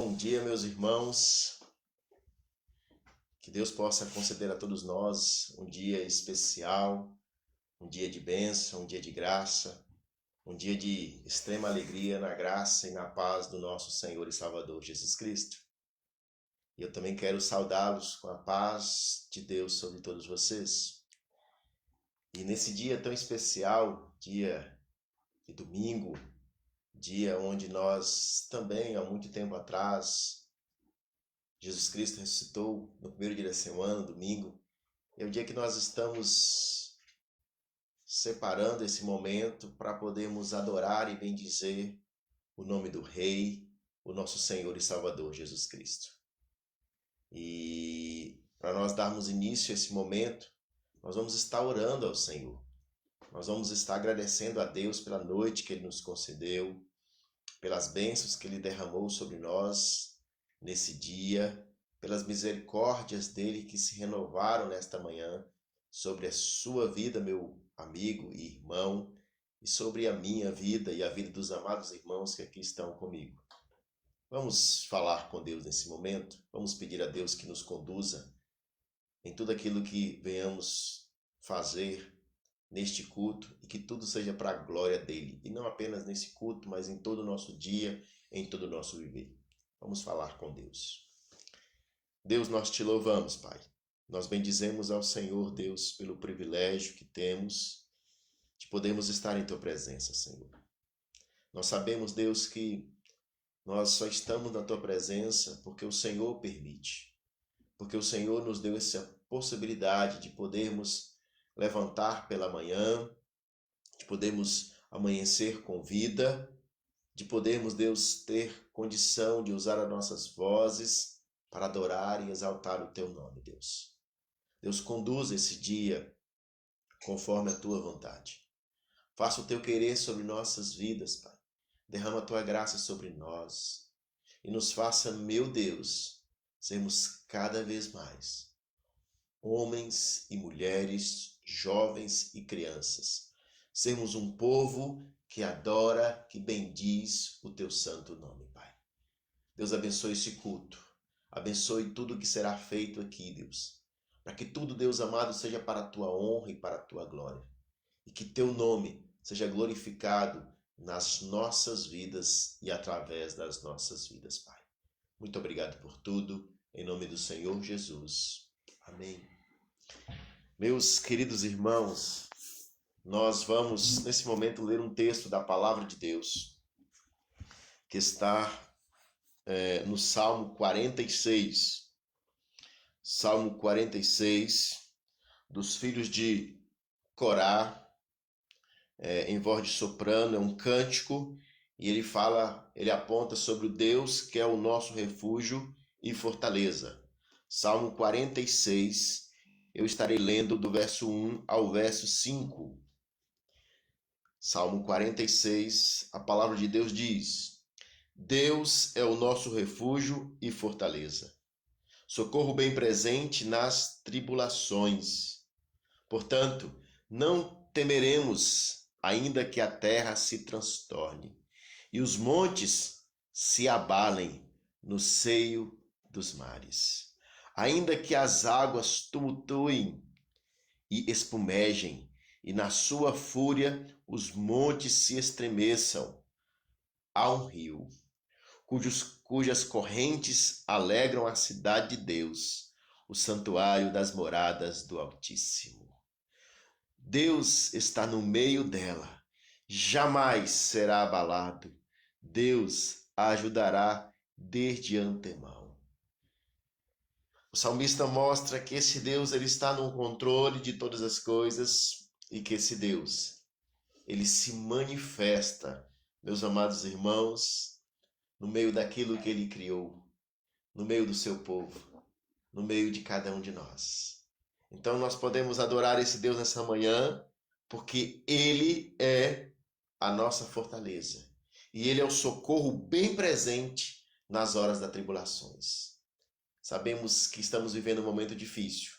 Bom dia, meus irmãos. Que Deus possa conceder a todos nós um dia especial, um dia de bênção, um dia de graça, um dia de extrema alegria na graça e na paz do nosso Senhor e Salvador Jesus Cristo. E eu também quero saudá-los com a paz de Deus sobre todos vocês. E nesse dia tão especial, dia de domingo, dia onde nós também, há muito tempo atrás, Jesus Cristo ressuscitou no primeiro dia da semana, domingo. É o dia que nós estamos separando esse momento para podermos adorar e bendizer o nome do Rei, o nosso Senhor e Salvador Jesus Cristo. E para nós darmos início a esse momento, nós vamos estar orando ao Senhor. Nós vamos estar agradecendo a Deus pela noite que Ele nos concedeu, pelas bênçãos que Ele derramou sobre nós nesse dia, pelas misericórdias dele que se renovaram nesta manhã sobre a sua vida, meu amigo e irmão, e sobre a minha vida e a vida dos amados irmãos que aqui estão comigo. Vamos falar com Deus nesse momento, vamos pedir a Deus que nos conduza em tudo aquilo que venhamos fazer neste culto e que tudo seja para a glória dele, e não apenas nesse culto, mas em todo o nosso dia, em todo o nosso viver. Vamos falar com Deus. Deus, nós te louvamos, Pai. Nós bendizemos ao Senhor, Deus, pelo privilégio que temos de podermos estar em tua presença, Senhor. Nós sabemos, Deus, que nós só estamos na tua presença porque o Senhor permite, porque o Senhor nos deu essa possibilidade de podermos levantar pela manhã, de podermos amanhecer com vida, de podermos, Deus, ter condição de usar as nossas vozes para adorar e exaltar o teu nome, Deus. Deus, conduza esse dia conforme a tua vontade. Faça o teu querer sobre nossas vidas, Pai. Derrama a tua graça sobre nós e nos faça, meu Deus, sermos cada vez mais homens e mulheres, jovens e crianças. Sermos um povo que adora, que bendiz o teu santo nome, Pai. Deus, abençoe esse culto. Abençoe tudo que será feito aqui, Deus. Para que tudo, Deus amado, seja para a tua honra e para a tua glória. E que teu nome seja glorificado nas nossas vidas e através das nossas vidas, Pai. Muito obrigado por tudo. Em nome do Senhor Jesus. Amém. Meus queridos irmãos, nós vamos, nesse momento, ler um texto da Palavra de Deus que está no Salmo 46. Salmo 46, dos filhos de Corá, em voz de soprano, é um cântico, e ele aponta sobre o Deus que é o nosso refúgio e fortaleza. Salmo 46, eu estarei lendo do verso 1 ao verso 5. Salmo 46, a palavra de Deus diz: Deus é o nosso refúgio e fortaleza, socorro bem presente nas tribulações. Portanto, não temeremos, ainda que a terra se transtorne e os montes se abalem no seio dos mares. Ainda que as águas tumultuem e espumejem, e na sua fúria os montes se estremeçam. Há um rio cujas correntes alegram a cidade de Deus, o santuário das moradas do Altíssimo. Deus está no meio dela, jamais será abalado. Deus a ajudará desde antemão. O salmista mostra que esse Deus ele está no controle de todas as coisas e que esse Deus ele se manifesta, meus amados irmãos, no meio daquilo que ele criou, no meio do seu povo, no meio de cada um de nós. Então nós podemos adorar esse Deus nessa manhã, porque ele é a nossa fortaleza. E ele é o socorro bem presente nas horas das tribulações. Sabemos que estamos vivendo um momento difícil,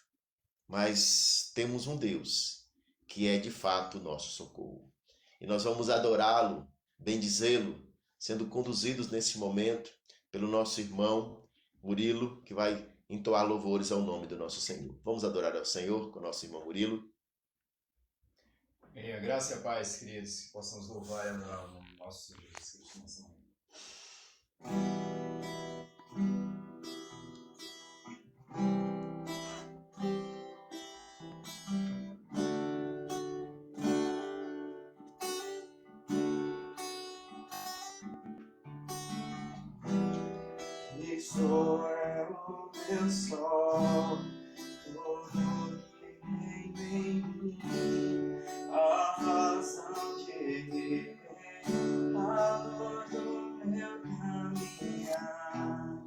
mas temos um Deus que é de fato o nosso socorro. E nós vamos adorá-lo, bendizê-lo, sendo conduzidos nesse momento pelo nosso irmão Murilo, que vai entoar louvores ao nome do nosso Senhor. Vamos adorar ao Senhor com o nosso irmão Murilo. A graça e a paz, queridos, que possamos louvar e adorar o nome do nosso Senhor Jesus Cristo nessa manhã. Cristo é o meu sol, tudo que vem em mim, a razão de viver, a luz do meu caminhar.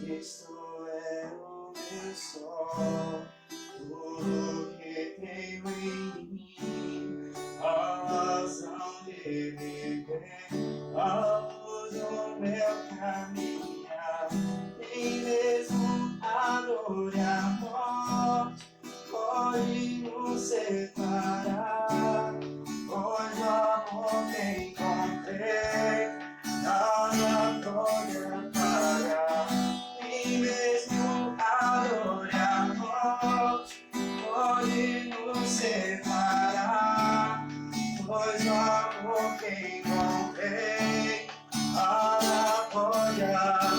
Cristo é o meu sol, tudo que tenho em mim, a razão de viver, a luz do meu caminhar. Nem mesmo a dor e a morte pode nos separar, pois o amor que encontrei nada pode apagar. Nem mesmo a dor e a morte pode nos separar, pois o amor que encontrei nada pode apagar.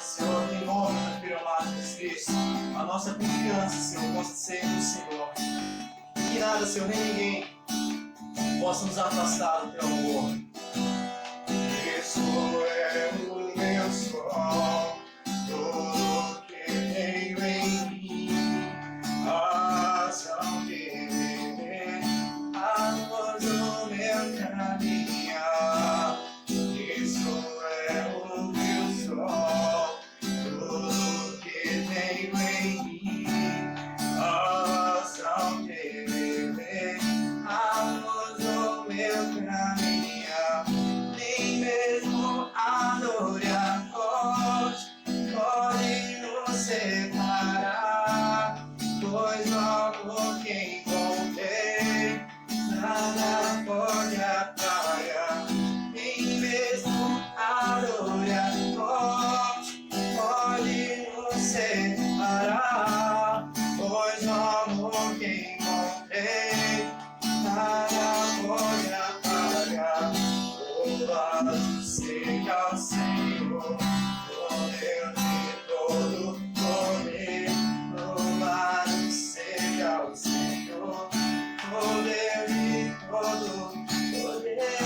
Senhor, em nome do Filho amado Jesus Cristo, a nossa confiança, Senhor, possa ser no Senhor. Que nada, Senhor, nem ninguém possa nos afastar do teu amor. Cristo é o meu sol, tudo que tenho em mim, a razão de viver, a luz do meu caminhar. Cristo é o meu sol, tudo que tenho em mim, a razão de viver, a luz do meu caminhar. Nem mesmo a dor e a morte pode nos separar, pois o amor que encontrei nada pode apagar. Nem mesmo a dor e a morte pode nos separar, pois o amor que encontrei nada pode apagar. Louvado seja o Senhor, o Deus de todo poder. Louvado seja o Senhor, o Deus de todo poder.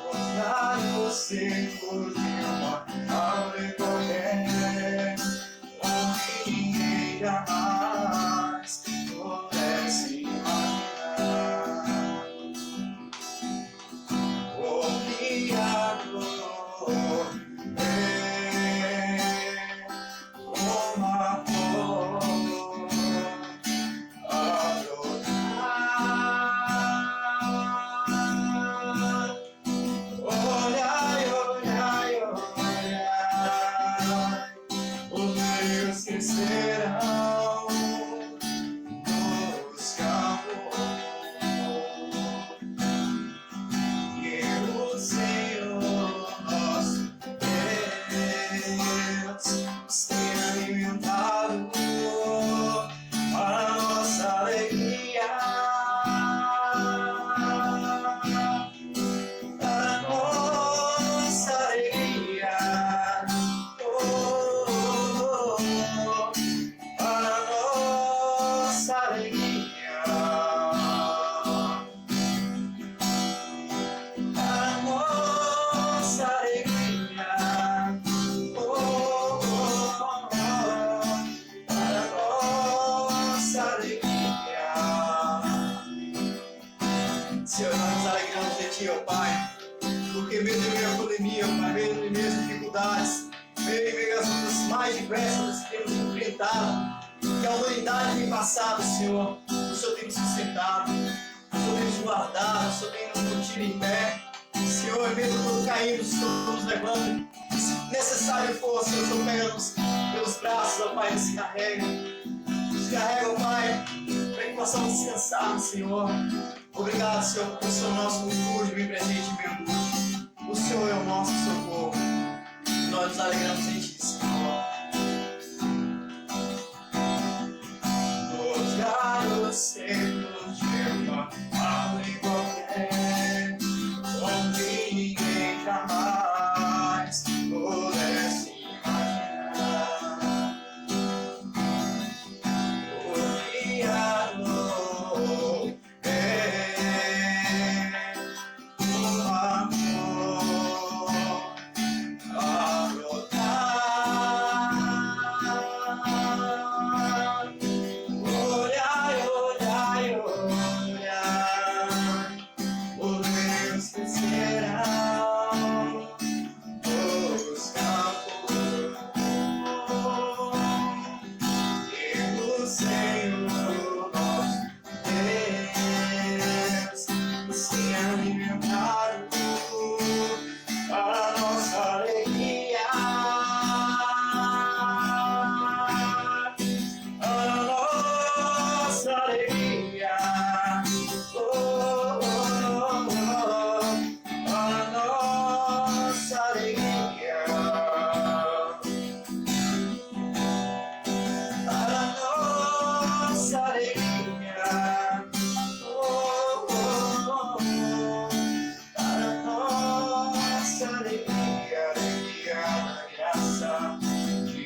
Louvado seja o Senhor, ao recorrer, onde ninguém jamais pudesse imaginar. O Criador é uma flor a brotar. Olhai, olhai, olhai, os rios crescerão nos campos, e o Senhor nosso Deus nos tem alimentado a nossa alegria. A nossa alegria, a nossa alegria, a nossa alegria, a nossa alegria. Senhor, nós nos alegramos de Ti, ó Pai, porque mesmo em meio à pandemia, Pai, mesmo em meio às dificuldades, mesmo em meio às lutas mais diversas que temos enfrentado, que a humanidade tem passado, Senhor, o Senhor tem nos sustentado, o Senhor tem nos guardado, o Senhor tem nos mantido em pé. Senhor, e mesmo quando caímos, o Senhor nos levanta. Se necessário for, Senhor, o Senhor pega-nos pelos braços, ó Pai, nos carrega. Nos carrega, ó Pai, para que possamos descansar, Senhor. Obrigado, Senhor, por ser o nosso refúgio, bem presente e bem angústia. O Senhor é o nosso socorro. Nós nos alegramos em Ti, Senhor. Nos galhos secos de uma árvore qualquer, onde ninguém jamais pudesse imaginar. O criado é o amor a brotar. Olhai, olhai, olhai, o Deus que será os campos e o Senhor nosso Deus se alimentaram para nossa alegria. A nossa alegria, oh, oh, oh, a nossa alegria, a nossa alegria, oh, oh, oh, a nossa alegria, alegria da graça de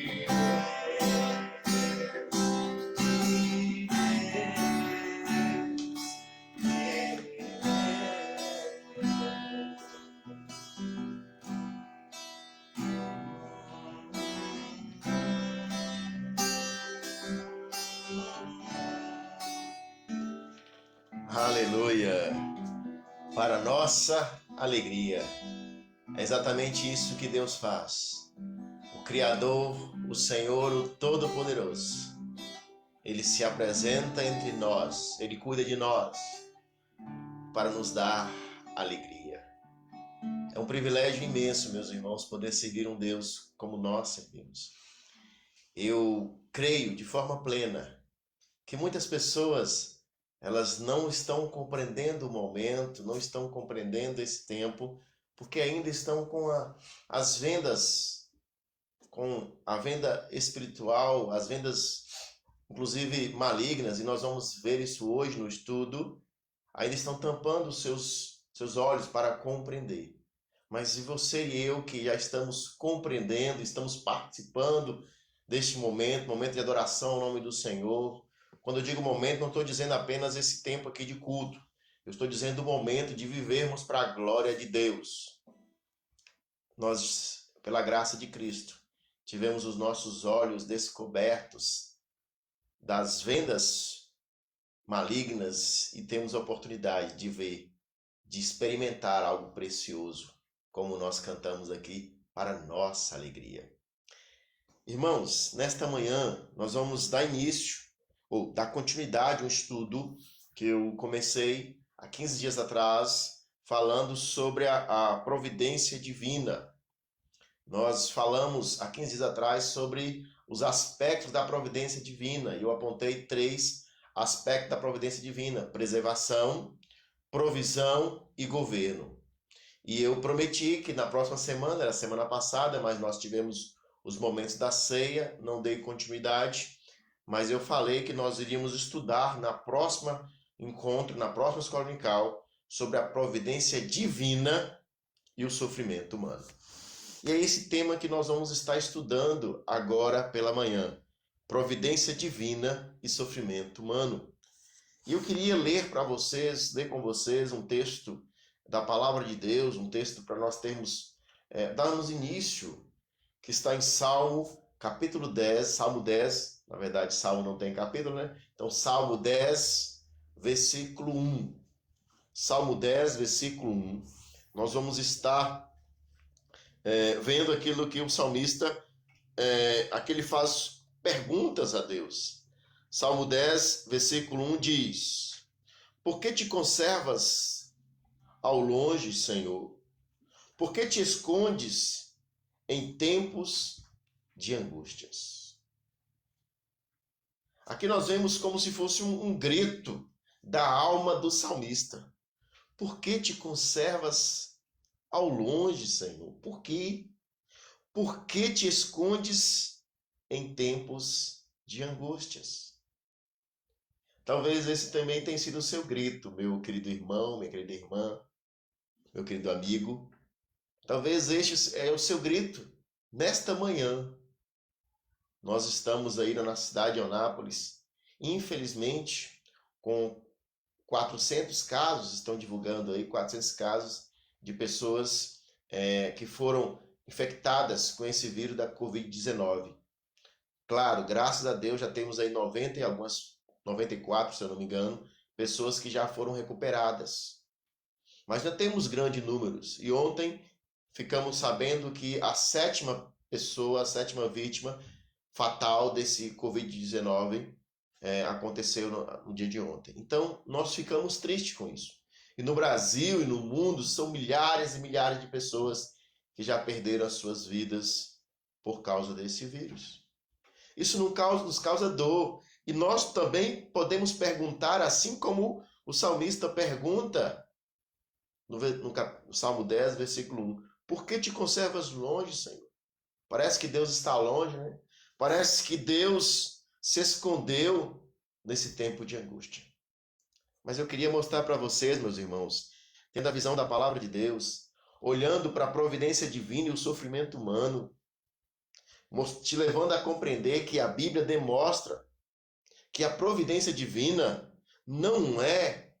Aleluia! Para nossa alegria. É exatamente isso que Deus faz. O Criador, o Senhor, o Todo-Poderoso. Ele se apresenta entre nós, Ele cuida de nós para nos dar alegria. É um privilégio imenso, meus irmãos, poder servir um Deus como nós servimos. Eu creio de forma plena que muitas pessoas elas não estão compreendendo o momento, não estão compreendendo esse tempo, porque ainda estão com as vendas, com a venda espiritual, as vendas inclusive malignas, e nós vamos ver isso hoje no estudo, ainda estão tampando os seus olhos para compreender. Mas e você e eu que já estamos compreendendo, estamos participando deste momento de adoração ao nome do Senhor. Quando eu digo momento, não estou dizendo apenas esse tempo aqui de culto. Eu estou dizendo o momento de vivermos para a glória de Deus. Nós, pela graça de Cristo, tivemos os nossos olhos descobertos das vendas malignas e temos a oportunidade de ver, de experimentar algo precioso, como nós cantamos aqui, para nossa alegria. Irmãos, nesta manhã nós vamos dar início ou dar continuidade a um estudo que eu comecei há 15 dias atrás, falando sobre a providência divina. Nós falamos há 15 dias atrás sobre os aspectos da providência divina, e eu apontei 3 aspectos da providência divina: preservação, provisão e governo. E eu prometi que na próxima semana, era a semana passada, mas nós tivemos os momentos da ceia, não dei continuidade, mas eu falei que nós iríamos estudar na próxima encontro, na próxima escola dominical, sobre a providência divina e o sofrimento humano. E é esse tema que nós vamos estar estudando agora pela manhã: providência divina e sofrimento humano. E eu queria ler para vocês, ler com vocês um texto da palavra de Deus, um texto para nós darmos início, que está em Salmo, capítulo 10, Salmo 10, na verdade, Salmo não tem capítulo, né? Então, Salmo 10, versículo 1. Salmo 10, versículo 1. Nós vamos estar vendo aquilo que o salmista, aqui ele faz perguntas a Deus. Salmo 10, versículo 1 diz: Por que te conservas ao longe, Senhor? Por que te escondes em tempos de angústias? Aqui nós vemos como se fosse um grito da alma do salmista. Por que te conservas ao longe, Senhor? Por quê? Por que te escondes em tempos de angústias? Talvez esse também tenha sido o seu grito, meu querido irmão, minha querida irmã, meu querido amigo. Talvez este é o seu grito nesta manhã. Nós estamos aí na cidade de Anápolis, infelizmente, com 400 casos, estão divulgando aí 400 casos de pessoas que foram infectadas com esse vírus da Covid-19. Claro, graças a Deus já temos aí 90 e algumas 94, se eu não me engano, pessoas que já foram recuperadas. Mas já temos grandes números. E ontem ficamos sabendo que a sétima pessoa, a sétima vítima fatal desse Covid-19 aconteceu no dia de ontem. Então, nós ficamos tristes com isso. E no Brasil e no mundo são milhares e milhares de pessoas que já perderam as suas vidas por causa desse vírus. Isso nos causa dor. E nós também podemos perguntar, assim como o salmista pergunta no Salmo 10, versículo 1. Por que te conservas longe, Senhor? Parece que Deus está longe, né? Parece que Deus se escondeu nesse tempo de angústia. Mas eu queria mostrar para vocês, meus irmãos, tendo a visão da palavra de Deus, olhando para a providência divina e o sofrimento humano, te levando a compreender que a Bíblia demonstra que a providência divina não é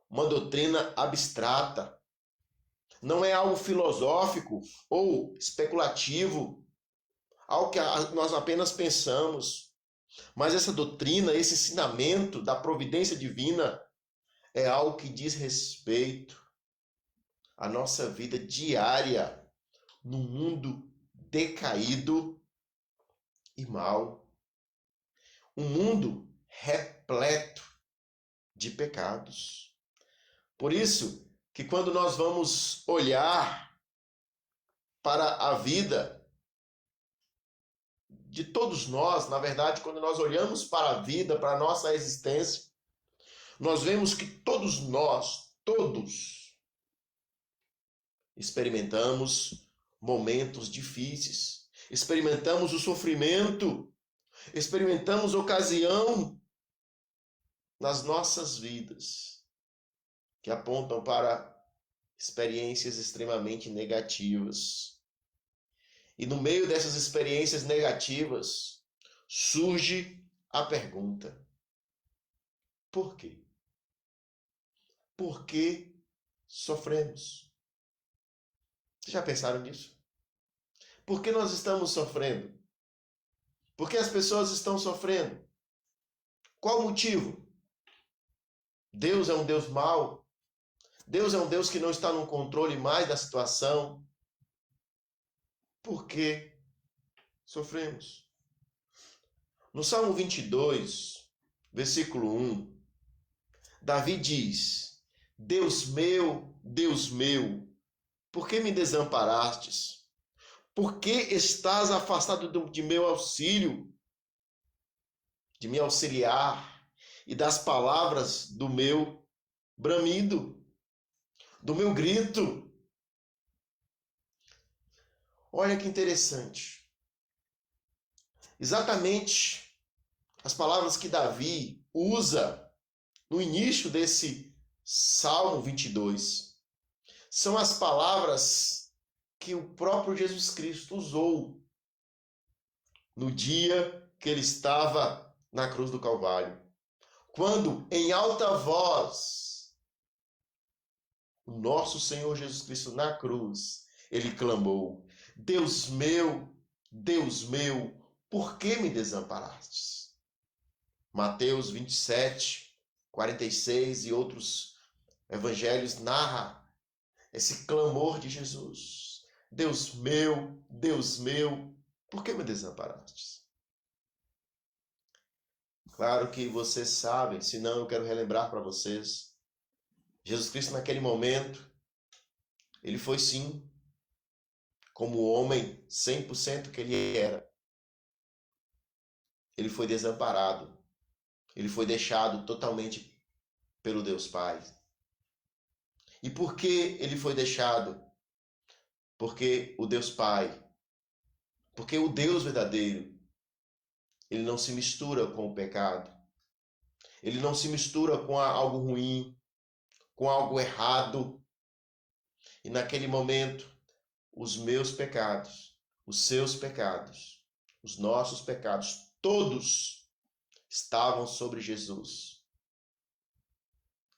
uma doutrina abstrata, não é algo filosófico ou especulativo, algo que nós apenas pensamos. Mas essa doutrina, esse ensinamento da providência divina é algo que diz respeito à nossa vida diária no mundo decaído e mau. Um mundo repleto de pecados. Por isso que quando nós vamos olhar para a vida de todos nós, na verdade, quando nós olhamos para a vida, para a nossa existência, nós vemos que todos nós, experimentamos momentos difíceis, experimentamos o sofrimento, experimentamos ocasião nas nossas vidas que apontam para experiências extremamente negativas. E no meio dessas experiências negativas surge a pergunta: por quê? Por que sofremos? Vocês já pensaram nisso? Por que nós estamos sofrendo? Por que as pessoas estão sofrendo? Qual o motivo? Deus é um Deus mau? Deus é um Deus que não está no controle mais da situação? Por que sofremos? No Salmo 22, versículo 1, Davi diz: Deus meu, por que me desamparastes? Por que estás afastado de meu auxílio, de me auxiliar e das palavras do meu bramido, do meu grito? Olha que interessante. Exatamente as palavras que Davi usa no início desse Salmo 22 são as palavras que o próprio Jesus Cristo usou no dia que ele estava na cruz do Calvário. Quando, em alta voz, o nosso Senhor Jesus Cristo na cruz, ele clamou: Deus meu, por que me desamparastes? Mateus 27, 46 e outros evangelhos narram esse clamor de Jesus. Deus meu, por que me desamparastes? Claro que vocês sabem, senão eu quero relembrar para vocês. Jesus Cristo naquele momento, ele foi sim como o homem 100% que ele era, ele foi desamparado. Ele foi deixado totalmente pelo Deus Pai. E por que ele foi deixado? Porque o Deus Pai, porque o Deus verdadeiro, ele não se mistura com o pecado. Ele não se mistura com algo ruim, com algo errado. E naquele momento, os meus pecados, os seus pecados, os nossos pecados, todos estavam sobre Jesus.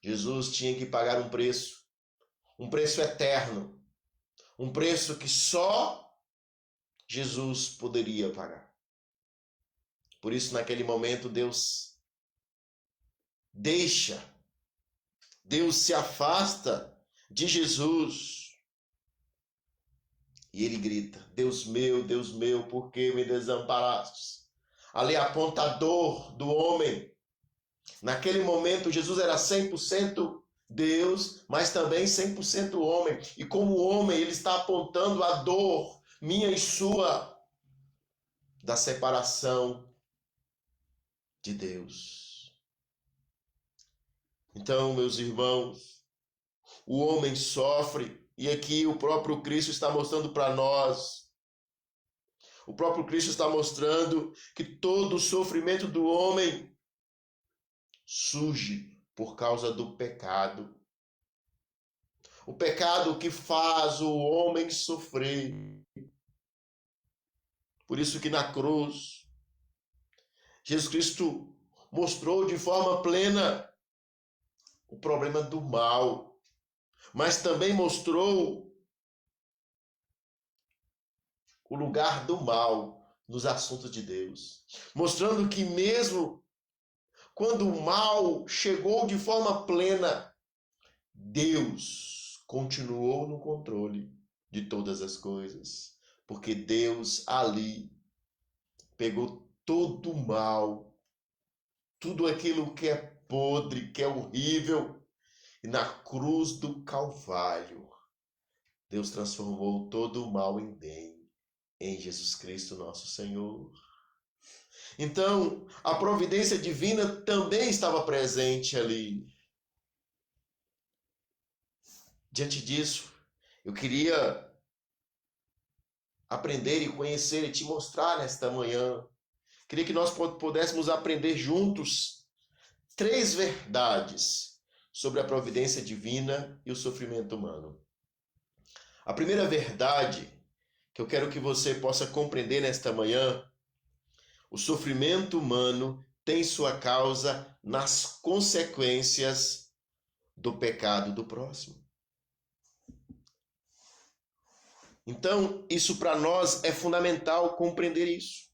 Jesus tinha que pagar um preço eterno, um preço que só Jesus poderia pagar. Por isso, naquele momento, Deus se afasta de Jesus. E ele grita: Deus meu, por que me desamparaste? Ali aponta a dor do homem. Naquele momento, Jesus era 100% Deus, mas também 100% homem. E como homem, ele está apontando a dor minha e sua da separação de Deus. Então, meus irmãos, o homem sofre, e aqui o próprio Cristo está mostrando para nós. O próprio Cristo está mostrando que todo o sofrimento do homem surge por causa do pecado. O pecado que faz o homem sofrer. Por isso que na cruz, Jesus Cristo mostrou de forma plena o problema do mal, mas também mostrou o lugar do mal nos assuntos de Deus, mostrando que mesmo quando o mal chegou de forma plena, Deus continuou no controle de todas as coisas, porque Deus ali pegou todo o mal, tudo aquilo que é podre, que é horrível, e na cruz do Calvário, Deus transformou todo o mal em bem, em Jesus Cristo nosso Senhor. Então, a providência divina também estava presente ali. Diante disso, eu queria aprender e conhecer e te mostrar nesta manhã. Queria que nós pudéssemos aprender juntos 3 verdades sobre a providência divina e o sofrimento humano. A primeira verdade que eu quero que você possa compreender nesta manhã: o sofrimento humano tem sua causa nas consequências do pecado do próximo. Então, isso para nós é fundamental compreender isso.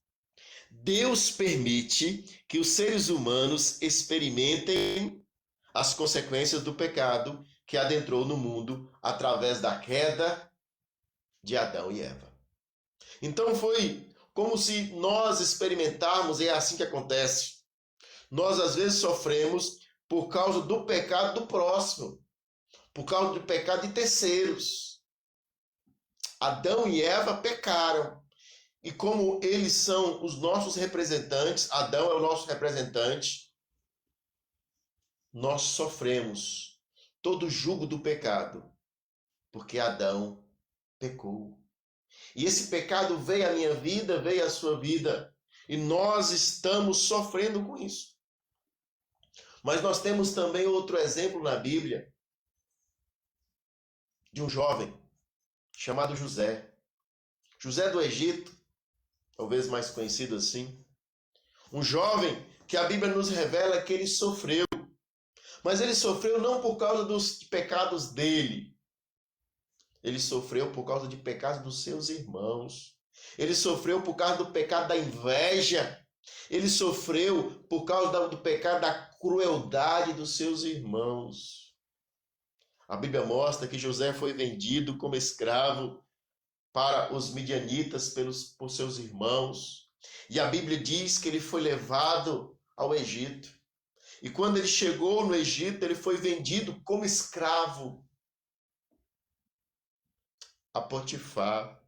Deus permite que os seres humanos experimentem as consequências do pecado que adentrou no mundo através da queda de Adão e Eva. Então foi como se nós experimentarmos, e é assim que acontece. Nós às vezes sofremos por causa do pecado do próximo, por causa do pecado de terceiros. Adão e Eva pecaram. E como eles são os nossos representantes, Adão é o nosso representante, nós sofremos todo o jugo do pecado, porque Adão pecou. E esse pecado veio à minha vida, veio à sua vida, e nós estamos sofrendo com isso. Mas nós temos também outro exemplo na Bíblia, de um jovem chamado José. José do Egito, talvez mais conhecido assim. Um jovem que a Bíblia nos revela que ele sofreu. Mas ele sofreu não por causa dos pecados dele. Ele sofreu por causa de pecados dos seus irmãos. Ele sofreu por causa do pecado da inveja. Ele sofreu por causa do pecado da crueldade dos seus irmãos. A Bíblia mostra que José foi vendido como escravo para os midianitas por seus irmãos. E a Bíblia diz que ele foi levado ao Egito. E quando ele chegou no Egito, ele foi vendido como escravo a Potifar.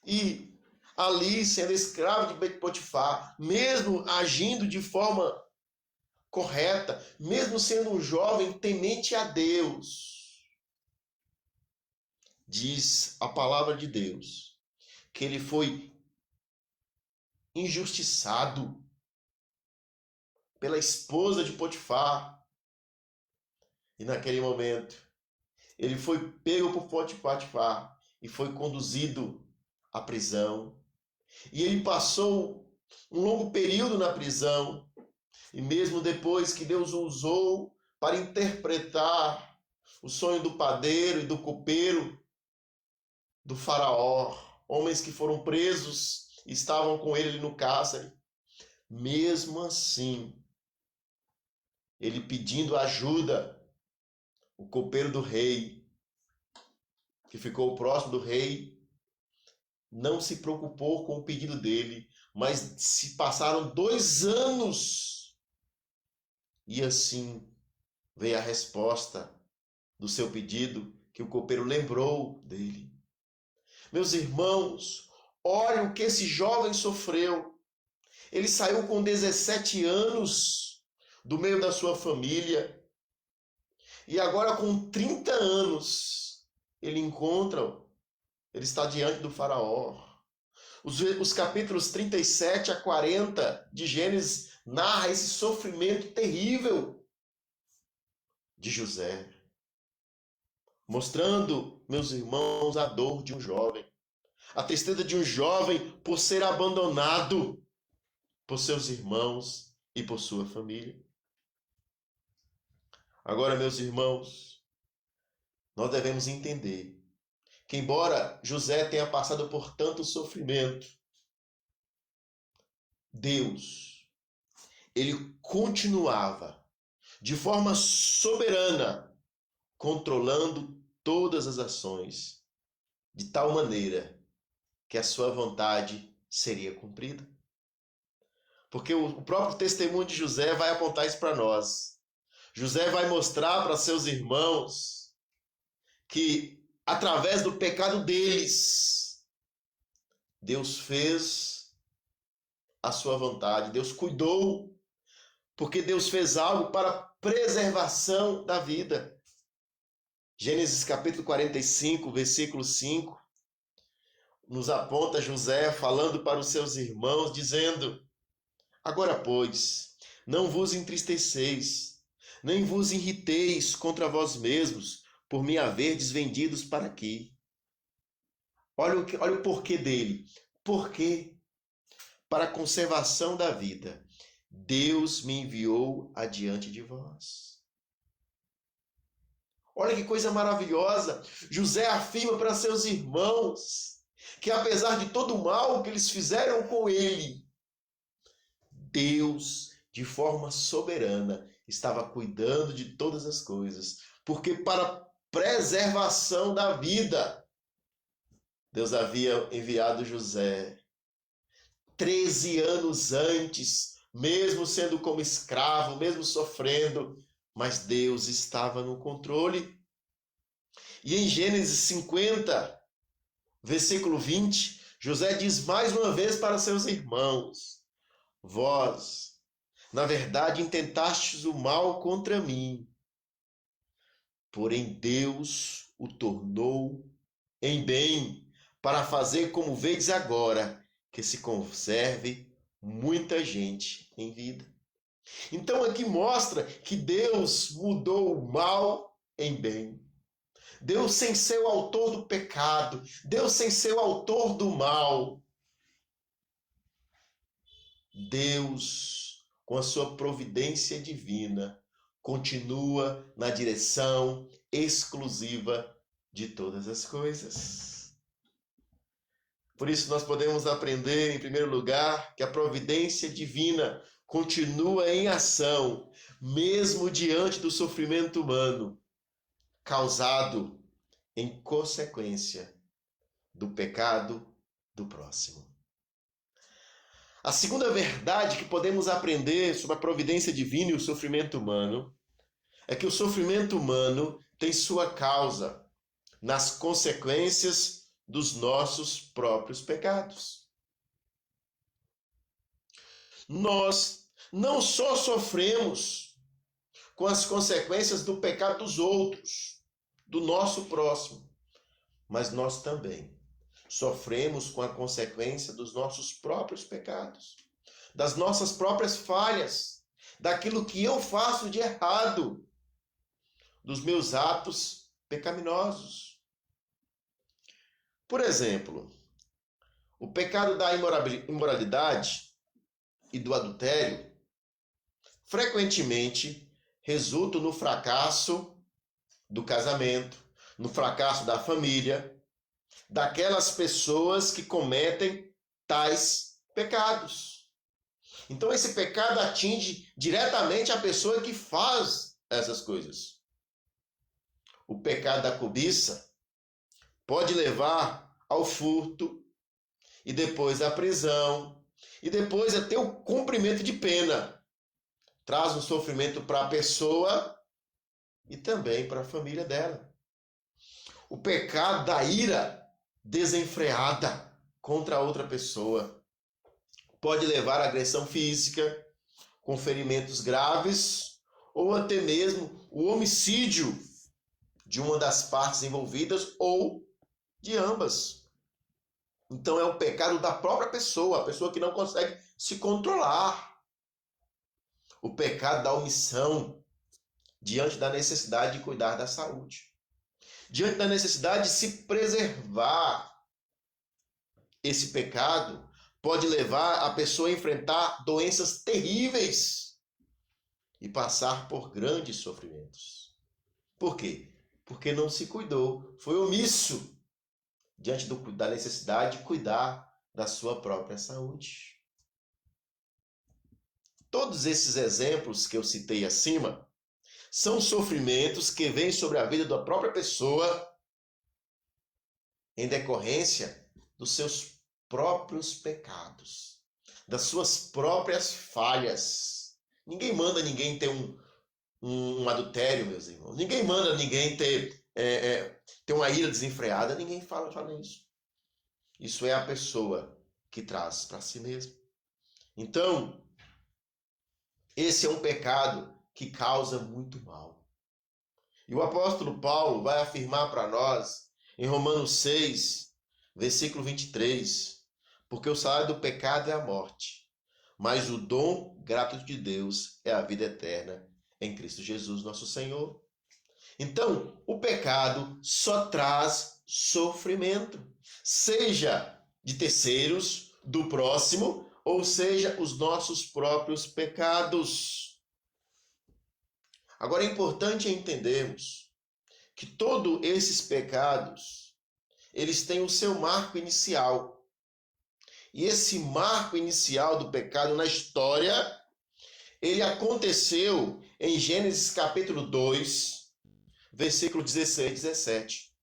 E ali, sendo escravo de Potifar, mesmo agindo de forma correta, mesmo sendo um jovem temente a Deus, diz a palavra de Deus que ele foi injustiçado pela esposa de Potifar. E naquele momento, ele foi pego por Potifar e foi conduzido à prisão. E ele passou um longo período na prisão. E mesmo depois que Deus o usou para interpretar o sonho do padeiro e do copeiro do faraó, homens que foram presos e estavam com ele no cárcere, mesmo assim, ele pedindo ajuda, o copeiro do rei, que ficou próximo do rei, não se preocupou com o pedido dele, mas se passaram 2 anos e assim veio a resposta do seu pedido, que o copeiro lembrou dele. Meus irmãos, olha o que esse jovem sofreu. Ele saiu com 17 anos do meio da sua família. E agora com 30 anos, ele está diante do faraó. Os capítulos 37 a 40 de Gênesis narra esse sofrimento terrível de José, mostrando, meus irmãos, a dor de um jovem, a tristeza de um jovem por ser abandonado por seus irmãos e por sua família. Agora, meus irmãos, nós devemos entender que, embora José tenha passado por tanto sofrimento, Deus, ele continuava de forma soberana controlando todas as ações, de tal maneira que a sua vontade seria cumprida. Porque o próprio testemunho de José vai apontar isso para nós. José vai mostrar para seus irmãos que, através do pecado deles, Deus fez a sua vontade, Deus cuidou, porque Deus fez algo para a preservação da vida. Gênesis capítulo 45, versículo 5, nos aponta José falando para os seus irmãos, dizendo: agora, pois, não vos entristeceis, nem vos irriteis contra vós mesmos, por me haverdes vendidos para aqui. Olha o porquê dele. Porquê? Para a conservação da vida, Deus me enviou adiante de vós. Olha que coisa maravilhosa. José afirma para seus irmãos que, apesar de todo o mal que eles fizeram com ele, Deus, de forma soberana, estava cuidando de todas as coisas, porque para a preservação da vida, Deus havia enviado José 13 anos antes, mesmo sendo como escravo, mesmo sofrendo, mas Deus estava no controle. E em Gênesis 50, versículo 20, José diz mais uma vez para seus irmãos: vós, na verdade, intentastes o mal contra mim, porém Deus o tornou em bem, para fazer como vedes agora, que se conserve muita gente em vida. Então aqui mostra que Deus mudou o mal em bem. Deus, sem ser o autor do pecado, Deus, sem ser o autor do mal, Deus, com a sua providência divina, continua na direção exclusiva de todas as coisas. Por isso nós podemos aprender, em primeiro lugar, que a providência divina continua em ação, mesmo diante do sofrimento humano, causado em consequência do pecado do próximo. A segunda verdade que podemos aprender sobre a providência divina e o sofrimento humano é que o sofrimento humano tem sua causa nas consequências dos nossos próprios pecados. Nós não só sofremos com as consequências do pecado dos outros, do nosso próximo, mas nós também sofremos com a consequência dos nossos próprios pecados, das nossas próprias falhas, daquilo que eu faço de errado, dos meus atos pecaminosos. Por exemplo, o pecado da imoralidade e do adultério frequentemente resulta no fracasso do casamento, no fracasso da família, daquelas pessoas que cometem tais pecados. Então esse pecado atinge diretamente a pessoa que faz essas coisas. O pecado da cobiça pode levar ao furto, e depois à prisão, e depois até o cumprimento de pena. Traz um sofrimento para a pessoa e também para a família dela. O pecado da ira desenfreada contra outra pessoa pode levar à agressão física, com ferimentos graves, ou até mesmo o homicídio de uma das partes envolvidas ou de ambas. Então é o pecado da própria pessoa, a pessoa que não consegue se controlar. O pecado da omissão diante da necessidade de cuidar da saúde. Diante da necessidade de se preservar. Esse pecado pode levar a pessoa a enfrentar doenças terríveis e passar por grandes sofrimentos. Por quê? Porque não se cuidou, foi omisso diante da necessidade de cuidar da sua própria saúde. Todos esses exemplos que eu citei acima são sofrimentos que vêm sobre a vida da própria pessoa em decorrência dos seus próprios pecados, das suas próprias falhas. Ninguém manda ninguém ter um adultério, meus irmãos. Ninguém manda ninguém ter uma ira desenfreada. Ninguém fala isso. Isso é a pessoa que traz para si mesma. Então, esse é um pecado que causa muito mal. E o apóstolo Paulo vai afirmar para nós, em Romanos 6, versículo 23, porque o salário do pecado é a morte, mas o dom gratuito de Deus é a vida eterna em Cristo Jesus, nosso Senhor. Então, o pecado só traz sofrimento, seja de terceiros, do próximo, ou seja, os nossos próprios pecados. Agora é importante entendermos que todos esses pecados, eles têm o seu marco inicial. E esse marco inicial do pecado na história, ele aconteceu em Gênesis capítulo 2, versículo 16 e 17.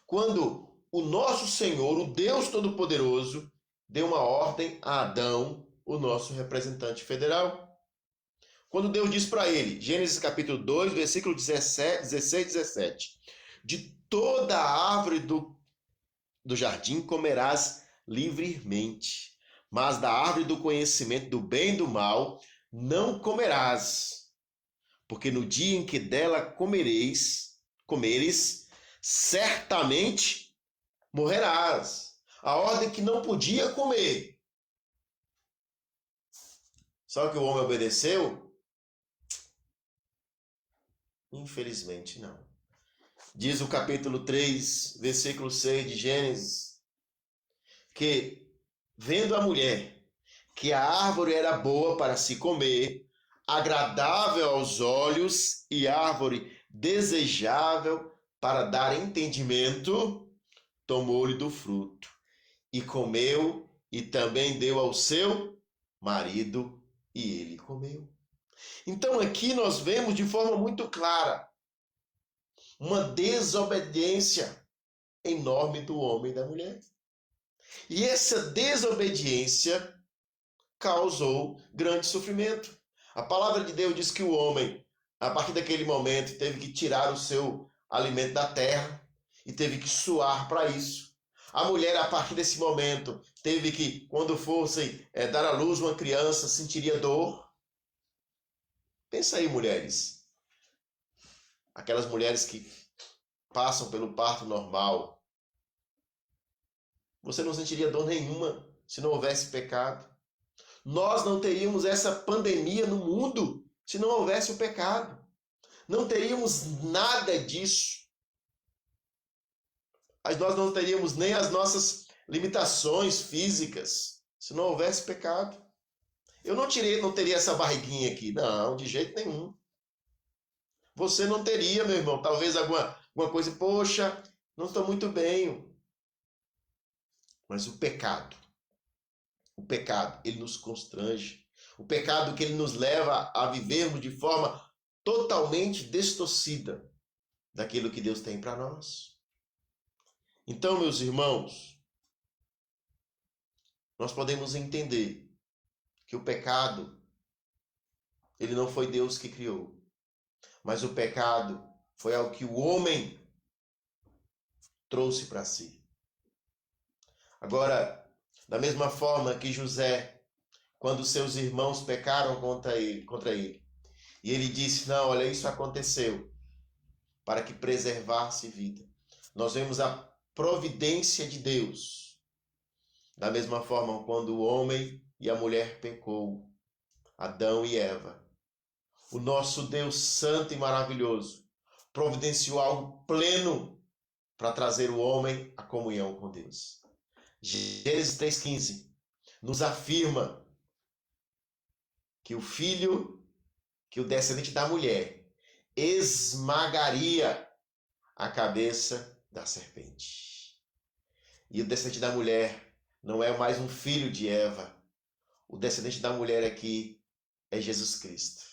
Quando o nosso Senhor, o Deus Todo-Poderoso, deu uma ordem a Adão, o nosso representante federal. Quando Deus diz para ele, Gênesis capítulo 2, versículo 16 e 17, de toda a árvore do jardim comerás livremente, mas da árvore do conhecimento do bem e do mal não comerás, porque no dia em que dela comeres, certamente morrerás. A ordem que não podia comer. Só que o homem obedeceu? Infelizmente não. Diz o capítulo 3, versículo 6 de Gênesis, que vendo a mulher que a árvore era boa para se comer, agradável aos olhos e árvore desejável para dar entendimento, tomou-lhe do fruto e comeu e também deu ao seu marido e ele comeu. Então aqui nós vemos de forma muito clara uma desobediência enorme do homem e da mulher. E essa desobediência causou grande sofrimento. A palavra de Deus diz que o homem, a partir daquele momento, teve que tirar o seu alimento da terra e teve que suar para isso. A mulher, a partir desse momento, teve que, quando fosse dar à luz uma criança, sentiria dor. Pensa aí, mulheres. Aquelas mulheres que passam pelo parto normal. Você não sentiria dor nenhuma se não houvesse pecado. Nós não teríamos essa pandemia no mundo se não houvesse o pecado. Não teríamos nada disso. Nós não teríamos nem as nossas limitações físicas se não houvesse pecado. Eu não teria essa barriguinha aqui. Não, de jeito nenhum. Você não teria, meu irmão. Talvez alguma coisa, poxa, não estou muito bem. Mas o pecado, ele nos constrange. O pecado que ele nos leva a vivermos de forma totalmente distorcida daquilo que Deus tem para nós. Então, meus irmãos, nós podemos entender que o pecado, ele não foi Deus que criou, mas o pecado foi algo que o homem trouxe para si. Agora, da mesma forma que José, quando seus irmãos pecaram contra ele, e ele disse, não, olha, isso aconteceu para que preservasse vida. Nós vemos a providência de Deus. Da mesma forma, quando o homem e a mulher pecou, Adão e Eva, o nosso Deus santo e maravilhoso providenciou algo pleno para trazer o homem à comunhão com Deus. Gênesis 3,15 nos afirma que que o descendente da mulher esmagaria a cabeça da serpente. E o descendente da mulher não é mais um filho de Eva. O descendente da mulher aqui é Jesus Cristo.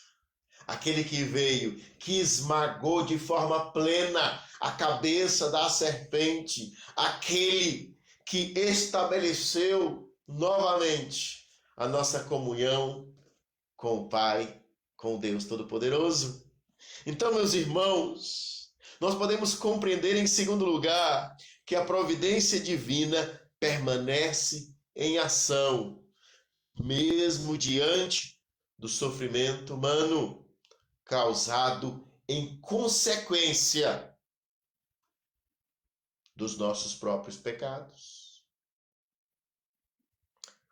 Aquele que veio, que esmagou de forma plena a cabeça da serpente. Aquele que estabeleceu novamente a nossa comunhão com o Pai, com o Deus Todo-Poderoso. Então, meus irmãos, nós podemos compreender, em segundo lugar, que a providência divina permanece em ação, mesmo diante do sofrimento humano, causado em consequência dos nossos próprios pecados.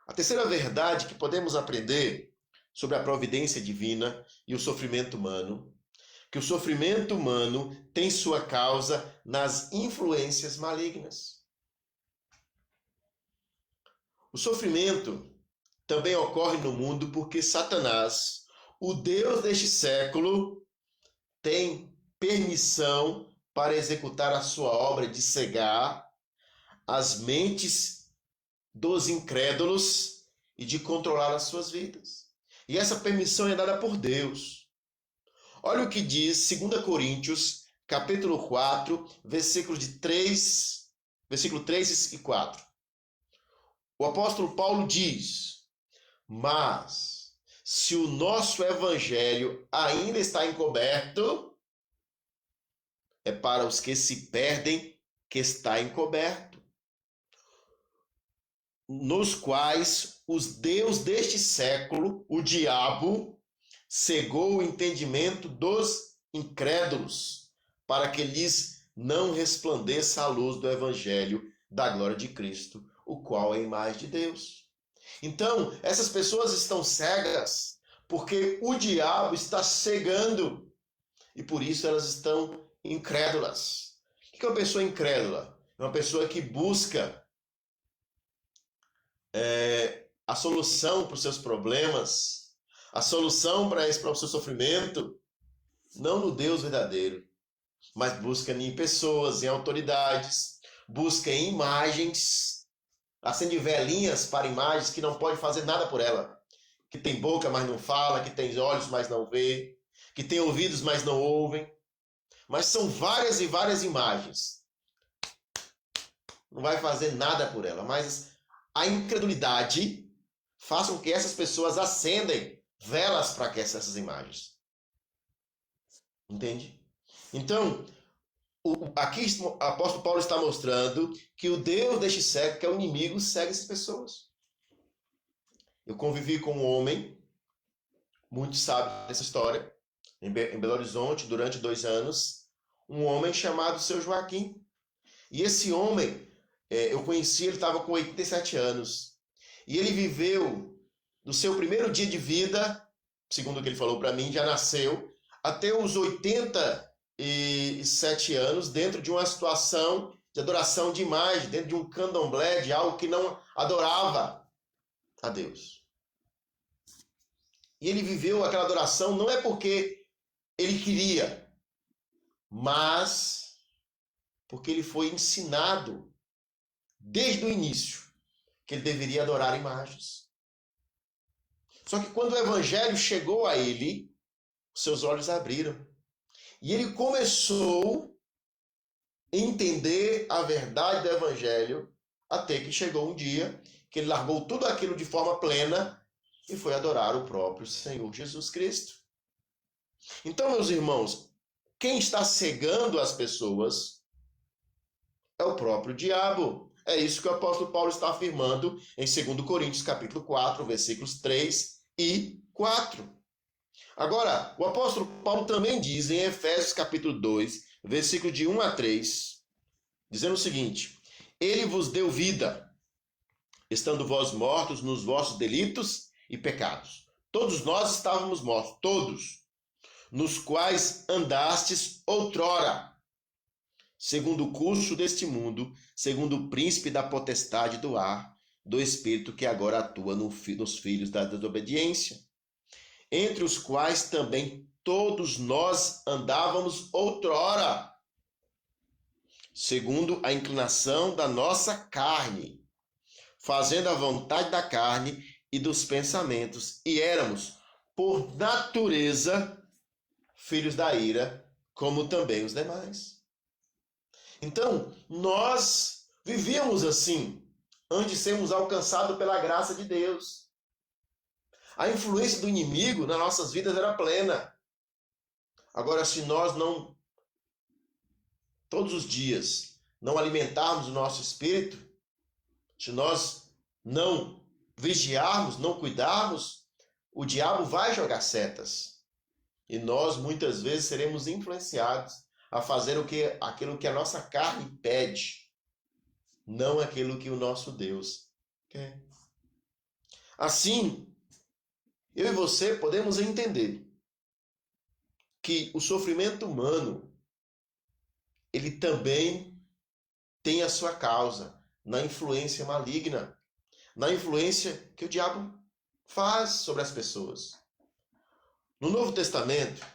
A terceira verdade que podemos aprender sobre a providência divina e o sofrimento humano, que o sofrimento humano tem sua causa nas influências malignas. O sofrimento também ocorre no mundo porque Satanás, o Deus deste século, tem permissão para executar a sua obra de cegar as mentes dos incrédulos e de controlar as suas vidas. E essa permissão é dada por Deus. Olha o que diz 2 Coríntios, capítulo 4, versículo 3 e 4. O apóstolo Paulo diz: mas se o nosso evangelho ainda está encoberto, é para os que se perdem que está encoberto, nos quais os deus deste século, o diabo, cegou o entendimento dos incrédulos, para que lhes não resplandeça a luz do evangelho da glória de Cristo, o qual é a imagem de Deus. Então, essas pessoas estão cegas porque o diabo está cegando e por isso elas estão incrédulas. O que é uma pessoa incrédula? É uma pessoa que busca a solução para os seus problemas, a solução para o seu sofrimento, não no Deus verdadeiro, mas busca em pessoas, em autoridades, busca em imagens, acende velinhas para imagens que não pode fazer nada por ela, que tem boca, mas não fala, que tem olhos, mas não vê, que tem ouvidos, mas não ouvem. Mas são várias e várias imagens. Não vai fazer nada por ela, mas a incredulidade faz com que essas pessoas acendem velas para essas imagens. Entende? Então, Aqui o apóstolo Paulo está mostrando que o Deus deste século, que é o inimigo, segue essas pessoas. Eu convivi com um homem, muitos sabem dessa história, em Belo Horizonte, durante 2 anos, um homem chamado Seu Joaquim. E esse homem, eu conheci, ele estava com 87 anos. E ele viveu, no seu primeiro dia de vida, segundo o que ele falou para mim, já nasceu, até os 87 anos, dentro de uma situação de adoração de imagem, dentro de um candomblé, de algo que não adorava a Deus. E ele viveu aquela adoração não é porque ele queria, mas porque ele foi ensinado desde o início que ele deveria adorar imagens. Só que quando o evangelho chegou a ele, seus olhos abriram. E ele começou a entender a verdade do evangelho, até que chegou um dia que ele largou tudo aquilo de forma plena e foi adorar o próprio Senhor Jesus Cristo. Então, meus irmãos, quem está cegando as pessoas é o próprio diabo. É isso que o apóstolo Paulo está afirmando em 2 Coríntios capítulo 4, versículos 3 e 4. Agora, o apóstolo Paulo também diz em Efésios capítulo 2, versículo de 1 a 3, dizendo o seguinte: Ele vos deu vida, estando vós mortos nos vossos delitos e pecados. Todos nós estávamos mortos, todos, nos quais andastes outrora, segundo o curso deste mundo, segundo o príncipe da potestade do ar, do espírito que agora atua nos filhos da desobediência, entre os quais também todos nós andávamos outrora, segundo a inclinação da nossa carne, fazendo a vontade da carne e dos pensamentos, e éramos, por natureza, filhos da ira, como também os demais. Então, nós vivíamos assim, antes de sermos alcançados pela graça de Deus. A influência do inimigo nas nossas vidas era plena. Agora, se nós não, todos os dias, não alimentarmos o nosso espírito, se nós não vigiarmos, não cuidarmos, o diabo vai jogar setas. E nós, muitas vezes, seremos influenciados a fazer aquilo que a nossa carne pede, não aquilo que o nosso Deus quer. Assim, eu e você podemos entender que o sofrimento humano, ele também tem a sua causa na influência maligna, na influência que o diabo faz sobre as pessoas. No Novo Testamento,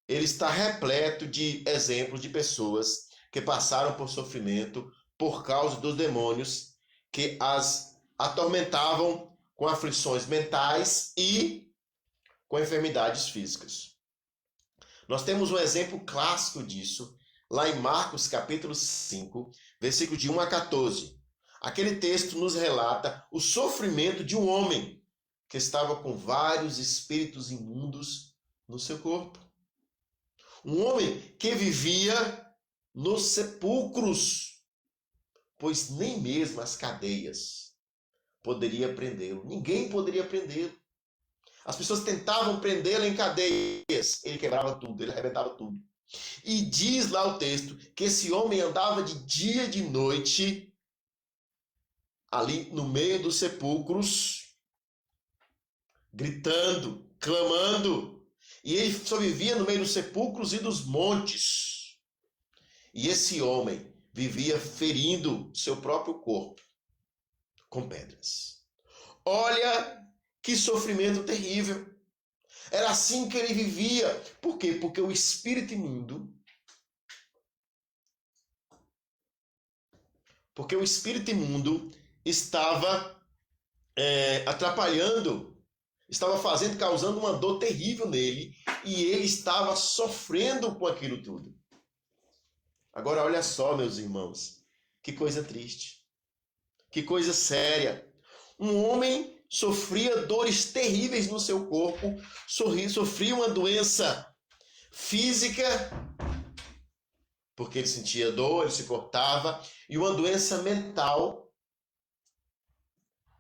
ele está repleto de exemplos de pessoas que passaram por sofrimento por causa dos demônios que as atormentavam com aflições mentais e com enfermidades físicas. Nós temos um exemplo clássico disso lá em Marcos capítulo 5, versículo de 1 a 14. Aquele texto nos relata o sofrimento de um homem que estava com vários espíritos imundos no seu corpo. Um homem que vivia nos sepulcros, pois nem mesmo as cadeias poderia prendê-lo. Ninguém poderia prendê-lo. As pessoas tentavam prendê-lo em cadeias. Ele quebrava tudo, ele arrebentava tudo. E diz lá o texto que esse homem andava de dia e de noite ali no meio dos sepulcros, gritando, clamando. E ele só vivia no meio dos sepulcros e dos montes. E esse homem vivia ferindo seu próprio corpo com pedras. Olha que sofrimento terrível. Era assim que ele vivia. Por quê? Porque o espírito imundo, estava atrapalhando, estava causando uma dor terrível nele, e ele estava sofrendo com aquilo tudo. Agora olha só, meus irmãos, que coisa triste, que coisa séria. Um homem sofria dores terríveis no seu corpo, sofria uma doença física porque ele sentia dor, ele se cortava, e uma doença mental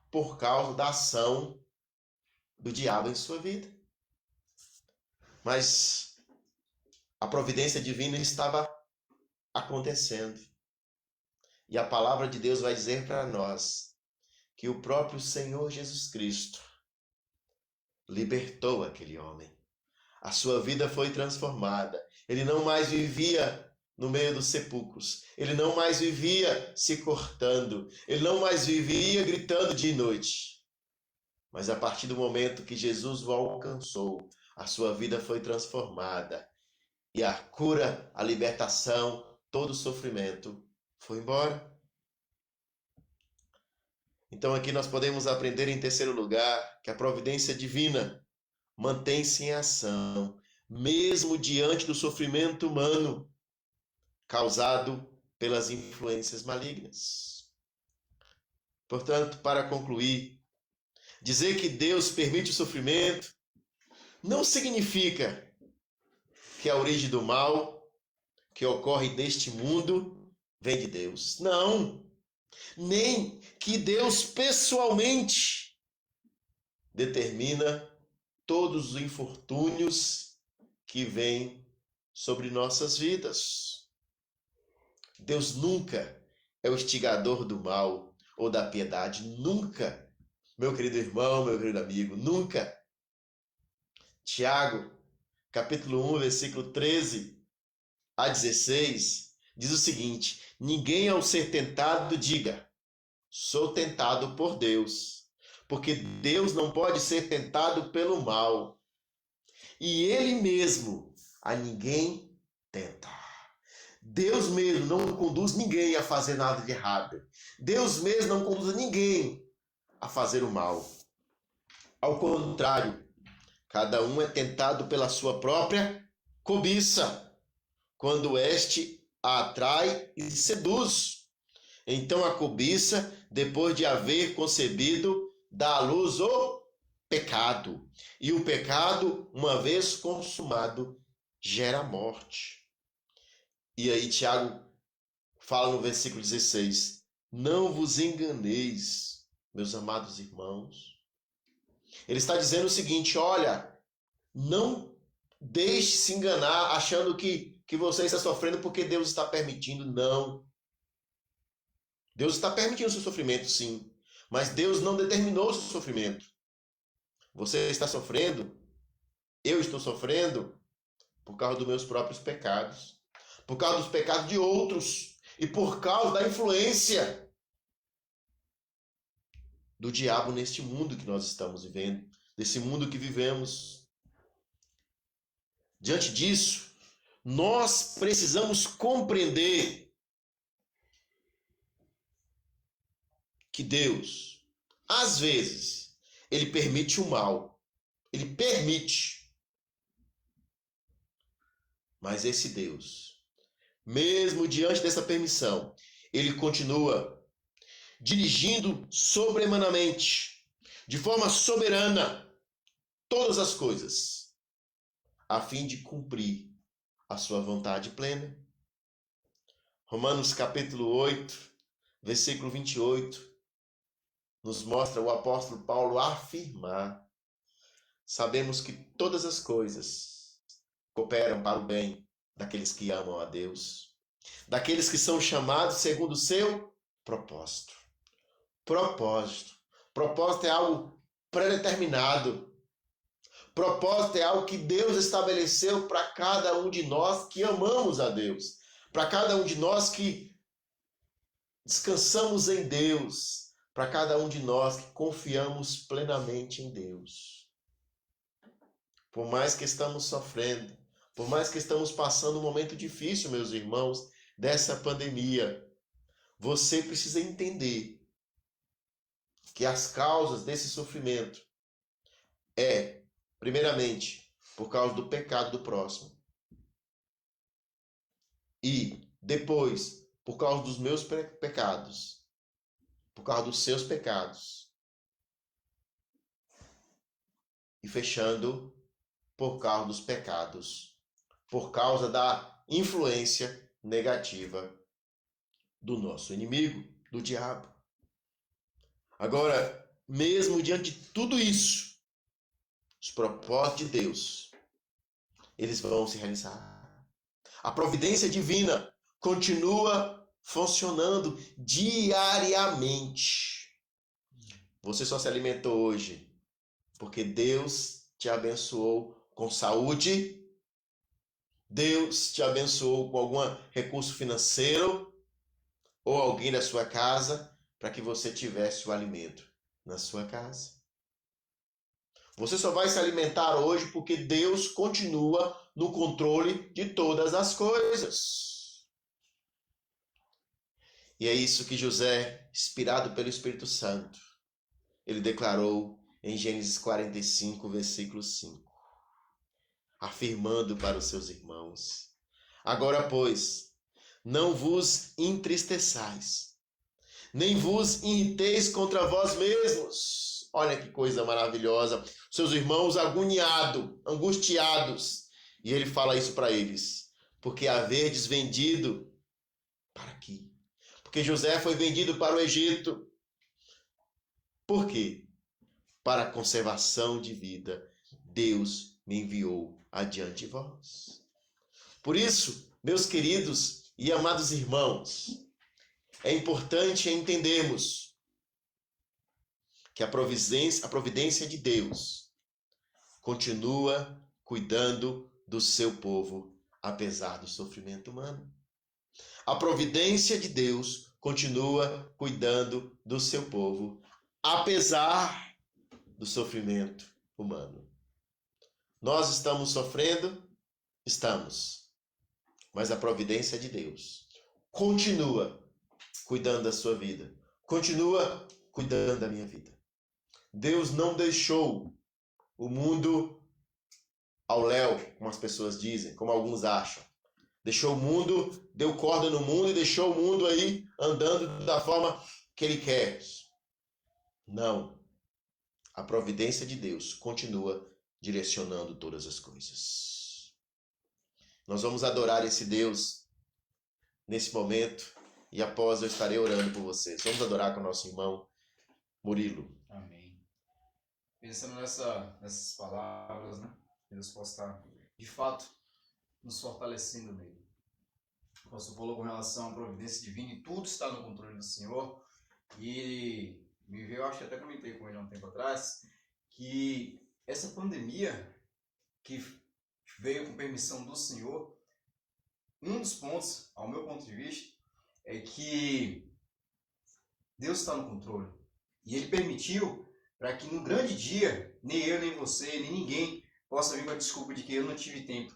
por causa da ação do diabo em sua vida. Mas a providência divina estava acontecendo. E a palavra de Deus vai dizer para nós que o próprio Senhor Jesus Cristo libertou aquele homem. A sua vida foi transformada. Ele não mais vivia no meio dos sepulcros. Ele não mais vivia se cortando. Ele não mais vivia gritando dia e noite. Mas a partir do momento que Jesus o alcançou, a sua vida foi transformada. E a cura, a libertação, todo o sofrimento foi embora. Então aqui nós podemos aprender em terceiro lugar que a providência divina mantém-se em ação, mesmo diante do sofrimento humano causado pelas influências malignas. Portanto, para concluir, dizer que Deus permite o sofrimento não significa que a origem do mal que ocorre neste mundo vem de Deus. Não! Nem que Deus pessoalmente determina todos os infortúnios que vêm sobre nossas vidas. Deus nunca é o instigador do mal ou da piedade. Nunca, meu querido irmão, meu querido amigo, nunca. Tiago, capítulo 1, versículo 13 a 16, diz o seguinte: ninguém ao ser tentado diga, sou tentado por Deus, porque Deus não pode ser tentado pelo mal, e Ele mesmo a ninguém tenta. Deus mesmo não conduz ninguém a fazer nada de errado. Deus mesmo não conduz ninguém a fazer o mal. Ao contrário, cada um é tentado pela sua própria cobiça, quando este a atrai e seduz. Então a cobiça, depois de haver concebido, dá à luz o pecado. E o pecado, uma vez consumado, gera morte. E aí Tiago fala no versículo 16: não vos enganeis, meus amados irmãos. Ele está dizendo o seguinte: olha, não deixe se enganar achando que você está sofrendo porque Deus está permitindo. Não. Deus está permitindo o seu sofrimento, sim. Mas Deus não determinou o seu sofrimento. Você está sofrendo, eu estou sofrendo por causa dos meus próprios pecados, por causa dos pecados de outros e por causa da influência do diabo neste mundo que nós estamos vivendo, desse mundo que vivemos. Diante disso, nós precisamos compreender que Deus, às vezes, Ele permite o mal. Ele permite. Mas esse Deus, mesmo diante dessa permissão, Ele continua dirigindo sobremanamente, de forma soberana, todas as coisas, a fim de cumprir a sua vontade plena. Romanos capítulo 8, versículo 28, nos mostra o apóstolo Paulo afirmar: sabemos que todas as coisas cooperam para o bem daqueles que amam a Deus, daqueles que são chamados segundo o seu propósito. Propósito. Propósito é algo predeterminado. Propósito é algo que Deus estabeleceu para cada um de nós que amamos a Deus, para cada um de nós que descansamos em Deus, para cada um de nós que confiamos plenamente em Deus. Por mais que estamos sofrendo, por mais que estamos passando um momento difícil, meus irmãos, dessa pandemia, você precisa entender que as causas desse sofrimento primeiramente, por causa do pecado do próximo. E depois, por causa dos meus pecados. Por causa dos seus pecados. E fechando, por causa dos pecados. Por causa da influência negativa do nosso inimigo, do diabo. Agora, mesmo diante de tudo isso, os propósitos de Deus, eles vão se realizar. A providência divina continua funcionando diariamente. Você só se alimentou hoje porque Deus te abençoou com saúde, Deus te abençoou com algum recurso financeiro ou alguém da sua casa para que você tivesse o alimento na sua casa. Você só vai se alimentar hoje porque Deus continua no controle de todas as coisas. E é isso que José, inspirado pelo Espírito Santo, ele declarou em Gênesis 45, versículo 5, afirmando para os seus irmãos: agora, pois, não vos entristeçais, nem vos irriteis contra vós mesmos. Olha que coisa maravilhosa. Seus irmãos agoniados, angustiados. E ele fala isso para eles: porque haverdes vendido para aqui. Porque José foi vendido para o Egito. Por quê? Para a conservação de vida, Deus me enviou adiante de vós. Por isso, meus queridos e amados irmãos, é importante entendermos que a providência de Deus continua cuidando do seu povo, apesar do sofrimento humano. A providência de Deus continua cuidando do seu povo, apesar do sofrimento humano. Nós estamos sofrendo? Estamos. Mas a providência de Deus continua cuidando da sua vida. Continua cuidando da minha vida. Deus não deixou o mundo ao léu, como as pessoas dizem, como alguns acham. Deixou o mundo, deu corda no mundo e deixou o mundo aí andando da forma que ele quer. Não. A providência de Deus continua direcionando todas as coisas. Nós vamos adorar esse Deus nesse momento e após eu estarei orando por vocês. Vamos adorar com o nosso irmão Murilo. Amém. Pensando nessas palavras, né? Deus possa estar, de fato, nos fortalecendo nele. O pastor falou com relação à providência divina e tudo está no controle do Senhor. E me veio, eu acho que até comentei com ele há um tempo atrás, que essa pandemia que veio com permissão do Senhor, um dos pontos, ao meu ponto de vista, é que Deus está no controle. E Ele permitiu para que no grande dia, nem eu, nem você, nem ninguém possa vir com a desculpa de que eu não tive tempo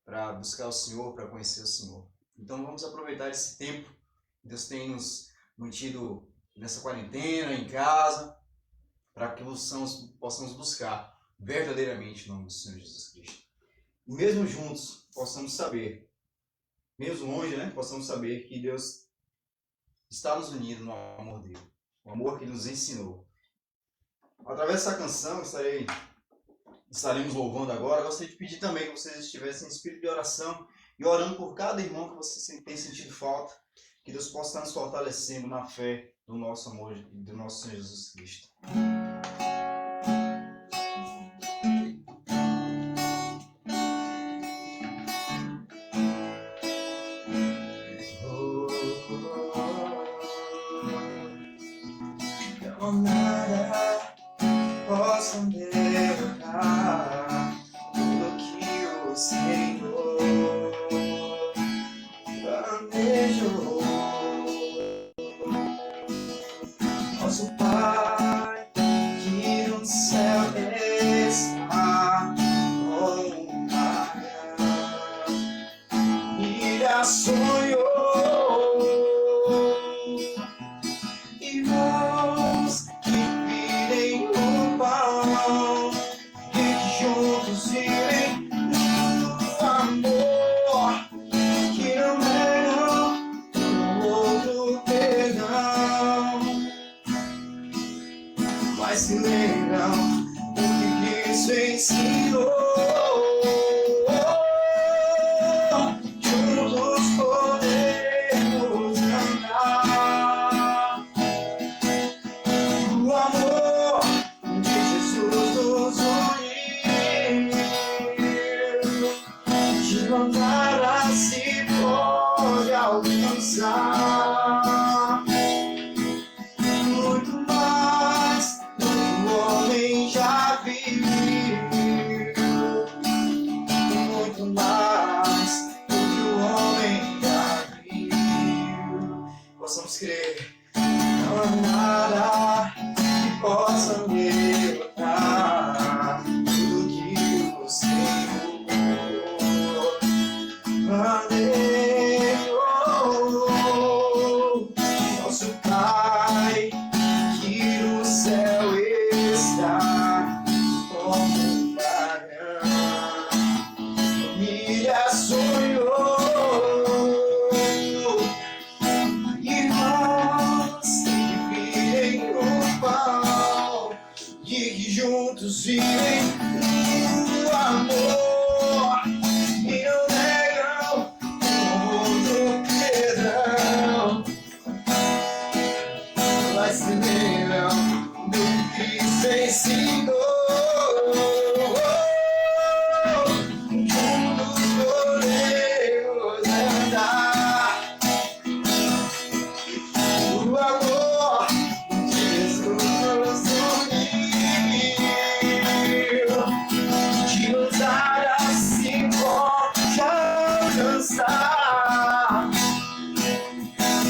para buscar o Senhor, para conhecer o Senhor. Então vamos aproveitar esse tempo. Deus tem nos mantido nessa quarentena, em casa, para que possamos buscar verdadeiramente o nome do Senhor Jesus Cristo. E mesmo juntos, possamos saber, mesmo longe, né, possamos saber que Deus está nos unindo no amor dele, o amor que ele nos ensinou. Através dessa canção, estaremos louvando agora. Eu gostaria de pedir também que vocês estivessem em espírito de oração e orando por cada irmão que você tem sentido falta, que Deus possa estar nos fortalecendo na fé do nosso amor e do nosso Senhor Jesus Cristo. Não nada possa derrotar tudo que o Senhor planejou. Nosso Pai que no céu está com e já sonhou. Irmãos que virem o pão e que juntos irem no amor, que não negam um outro perdão, mas se lembram do que Cristo ensinou. Juntos crer. Não há nada que possa me derrotar. Tudo que o Senhor planejou. Nosso Pai que no céu está, como um barão, família sonhou. Irmãos que vivem no pão e que juntos vivem no amor e não negam todo perdão, mas se lembram do que Cristo ensinou. Juntos podemos andar no amor que Jesus nos uniu, que nos dará assim pode alcançar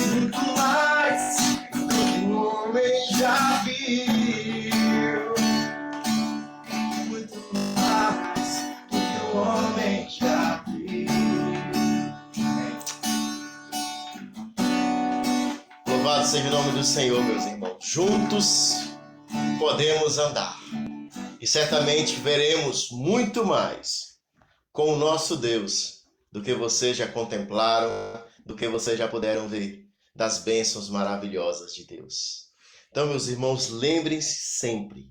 muito mais do que o homem já viu, muito mais do que o homem já viu. Louvado seja o nome do Senhor, meus irmãos. Juntos podemos andar. E certamente veremos muito mais com o nosso Deus do que vocês já contemplaram, do que vocês já puderam ver das bênçãos maravilhosas de Deus. Então, meus irmãos, lembrem-se sempre,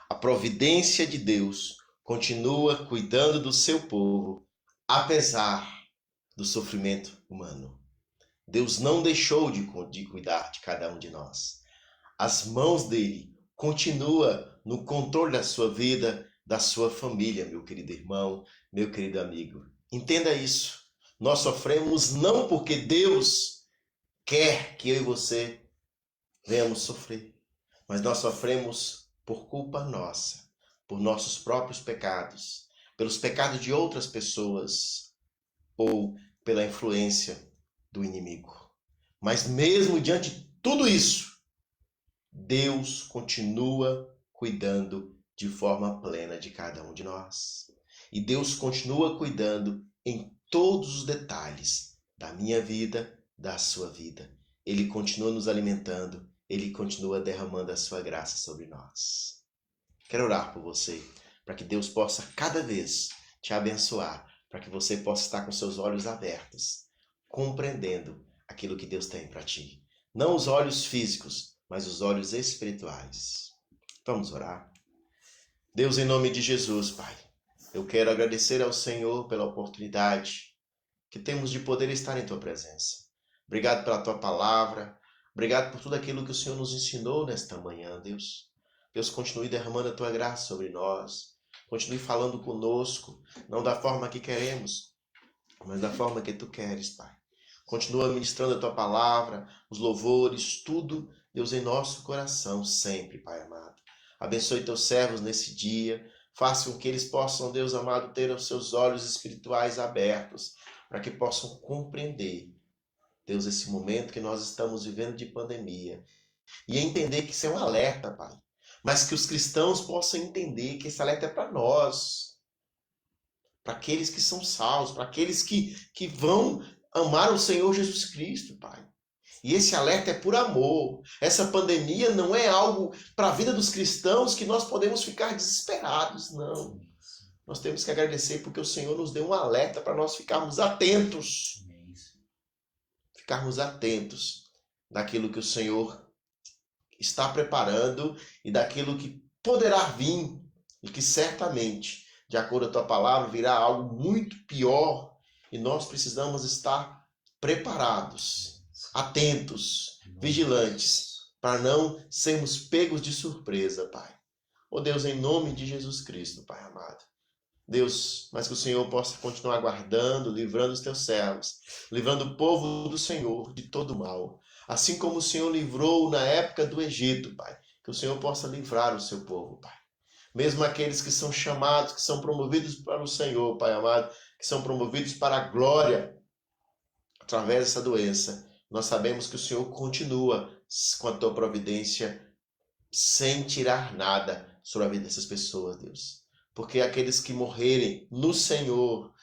a providência de Deus continua cuidando do seu povo, apesar do sofrimento humano. Deus não deixou de cuidar de cada um de nós. As mãos dele continuam no controle da sua vida, da sua família, meu querido irmão, meu querido amigo. Entenda isso. Nós sofremos não porque Deus quer que eu e você venhamos sofrer, mas nós sofremos por culpa nossa, por nossos próprios pecados, pelos pecados de outras pessoas ou pela influência do inimigo. Mas mesmo diante de tudo isso, Deus continua cuidando de forma plena de cada um de nós. E Deus continua cuidando em todos os detalhes da minha vida, da sua vida. Ele continua nos alimentando, Ele continua derramando a sua graça sobre nós. Quero orar por você, para que Deus possa cada vez te abençoar, para que você possa estar com seus olhos abertos, compreendendo aquilo que Deus tem para ti. Não os olhos físicos, mas os olhos espirituais. Vamos orar. Deus, em nome de Jesus, Pai, eu quero agradecer ao Senhor pela oportunidade que temos de poder estar em Tua presença. Obrigado pela Tua palavra, obrigado por tudo aquilo que o Senhor nos ensinou nesta manhã, Deus. Deus, continue derramando a Tua graça sobre nós, continue falando conosco, não da forma que queremos, mas da forma que Tu queres, Pai. Continua ministrando a Tua palavra, os louvores, tudo, Deus, em nosso coração, sempre, Pai amado. Abençoe Teus servos nesse dia, faça com que eles possam, Deus amado, ter os seus olhos espirituais abertos, para que possam compreender, Deus, esse momento que nós estamos vivendo de pandemia, e entender que isso é um alerta, Pai, mas que os cristãos possam entender que esse alerta é para nós, para aqueles que são salvos, para aqueles que vão amar o Senhor Jesus Cristo, Pai. E esse alerta é por amor. Essa pandemia não é algo para a vida dos cristãos que nós podemos ficar desesperados, não. Nós temos que agradecer porque o Senhor nos deu um alerta para nós ficarmos atentos. Ficarmos atentos daquilo que o Senhor está preparando e daquilo que poderá vir e que certamente, de acordo com a Tua palavra, virá algo muito pior e nós precisamos estar preparados, atentos, vigilantes, para não sermos pegos de surpresa, Pai. Oh Deus, em nome de Jesus Cristo, Pai amado. Deus, mas que o Senhor possa continuar guardando, livrando os Teus servos, livrando o povo do Senhor de todo mal. Assim como o Senhor livrou na época do Egito, Pai. Que o Senhor possa livrar o seu povo, Pai. Mesmo aqueles que são chamados, que são promovidos para o Senhor, Pai amado, que são promovidos para a glória através dessa doença. nós sabemos que o Senhor continua com a tua providência sem tirar nada sobre a vida dessas pessoas, Deus. Porque aqueles que morrerem no Senhor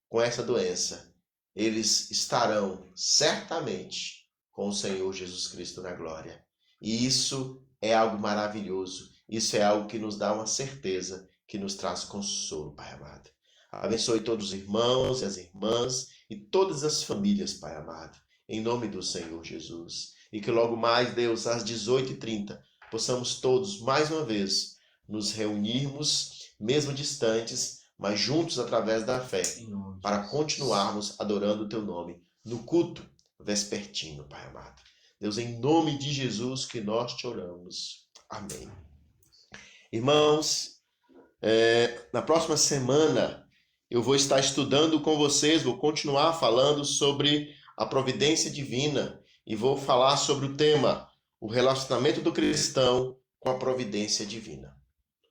com essa doença, eles estarão certamente com o Senhor Jesus Cristo na glória. E isso é algo maravilhoso. Isso é algo que nos dá uma certeza, que nos traz consolo, Pai amado. Abençoe todos os irmãos e as irmãs e todas as famílias, Pai amado, em nome do Senhor Jesus. E que logo mais, Deus, às 18h30, possamos todos, mais uma vez, nos reunirmos, mesmo distantes, mas juntos através da fé, para continuarmos adorando o Teu nome no culto vespertino, Pai amado. Deus, em nome de Jesus que nós te oramos. Amém. Irmãos, na próxima semana eu vou estar estudando com vocês, vou continuar falando sobre a providência divina e vou falar sobre o tema, o relacionamento do cristão com a providência divina.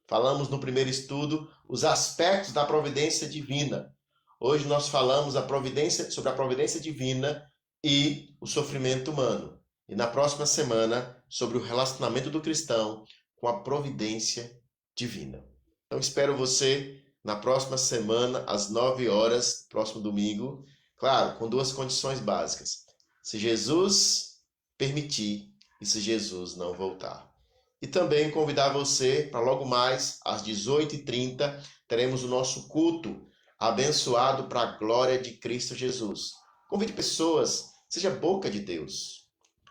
Falamos no primeiro estudo os aspectos da providência divina. Hoje nós falamos sobre a providência divina e o sofrimento humano. E na próxima semana, sobre o relacionamento do cristão com a providência divina. Então espero você na próxima semana, às 9 horas, próximo domingo. Claro, com 2 condições básicas. Se Jesus permitir e se Jesus não voltar. E também convidar você para logo mais, às 18h30, teremos o nosso culto abençoado para a glória de Cristo Jesus. Convide pessoas, seja boca de Deus.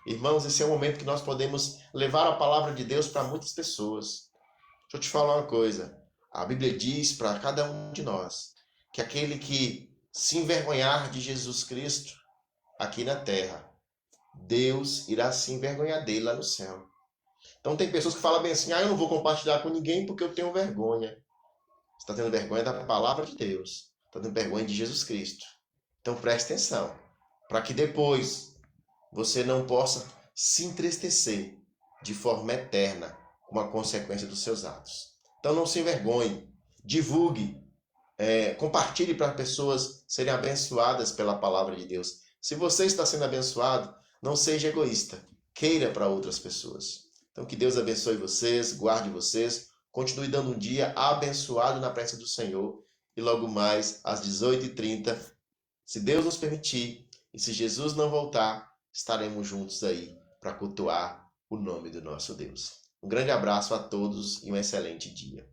Irmãos, esse é o momento que nós podemos levar a palavra de Deus para muitas pessoas. Deixa eu te falar uma coisa. A Bíblia diz para cada um de nós que aquele que se envergonhar de Jesus Cristo aqui na terra, Deus irá se envergonhar dele lá no céu. Então tem pessoas que falam bem assim, eu não vou compartilhar com ninguém porque eu tenho vergonha. Você está tendo vergonha da palavra de Deus. Está tendo vergonha de Jesus Cristo. Então preste atenção, para que depois você não possa se entristecer de forma eterna como a consequência dos seus atos. Então não se envergonhe, divulgue, compartilhe para pessoas serem abençoadas pela palavra de Deus. Se você está sendo abençoado, não seja egoísta, queira para outras pessoas. Então que Deus abençoe vocês, guarde vocês, continue dando um dia abençoado na presença do Senhor e logo mais às 18h30, se Deus nos permitir e se Jesus não voltar, estaremos juntos aí para cultuar o nome do nosso Deus. Um grande abraço a todos e um excelente dia.